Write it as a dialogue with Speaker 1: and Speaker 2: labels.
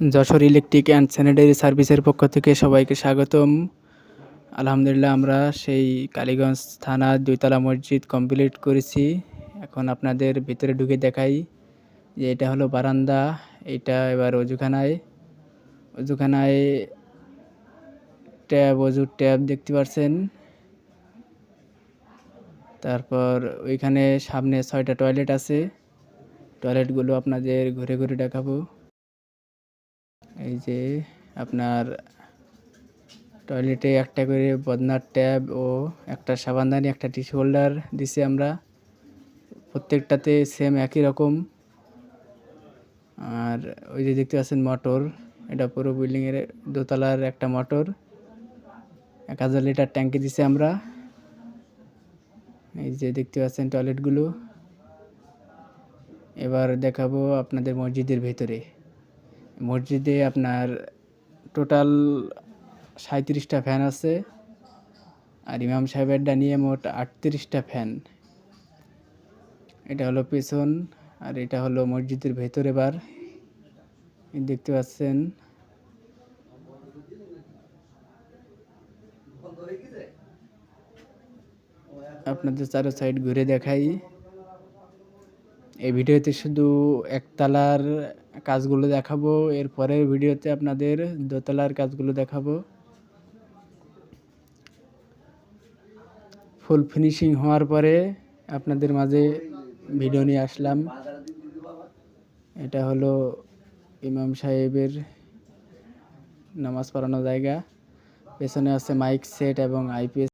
Speaker 1: Jessore electric and sanitary সার্ভিসের পক্ষ থেকে সবাইকে স্বাগতম। আলহামদুলিল্লাহ আমরা সেই কালীগঞ্জ থানার ২ তলা মসজিদ কমপ্লিট করেছি। এখন আপনাদের ভিতরে ঢুকে দেখাই যে এটা হলো বারান্দা, এটা এবার অজুখানায়। অজুখানায় অজুর ট্যাব দেখতে পাচ্ছেন। তারপর ওইখানে সামনে ৬টা টয়লেট আছে। টয়লেটগুলো আপনাদের ঘুরে ঘুরে দেখাবো। এই যে আপনার টয়লেটে একটা করে বদনার ট্যাব ও একটা সাবানদানি, একটা টিস্যু হোল্ডার দিছি আমরা। প্রত্যেকটাতে সেম একই রকম। আর ওই যে দেখতে পাচ্ছেন মোটর, এটা পুরো বিল্ডিংয়ের দোতলার একটা মোটর। ১,০০০ লিটার ট্যাঙ্কি দিছি আমরা। এই যে দেখতে পাচ্ছেন টয়লেটগুলো। এবার দেখাবো আপনাদের মসজিদের ভেতরে। মসজিদে আপনার টোটাল ৩৭টা ফ্যান আছে। আর ইমাম সাহেবেরটা নিয়ে মোট ৩৮টা ফ্যান। এটা হলো পেছন, আর এটা হলো মসজিদের ভেতর। এবার দেখতে পাচ্ছেন আপনাদের চারো সাইড ঘুরে দেখাই। এই ভিডিওতে শুধু একতলার কাজগুলো দেখাবো, এর পরের ভিডিওতে আপনাদের দোতলার কাজগুলো দেখাবো। ফুল ফিনিশিং হওয়ার পরে আপনাদের মাঝে ভিডিও নিয়ে আসলাম। এটা হলো ইমাম সাহেবের নামাজ পড়ানোর জায়গা। পেছনে আছে মাইক সেট এবং আইপিএস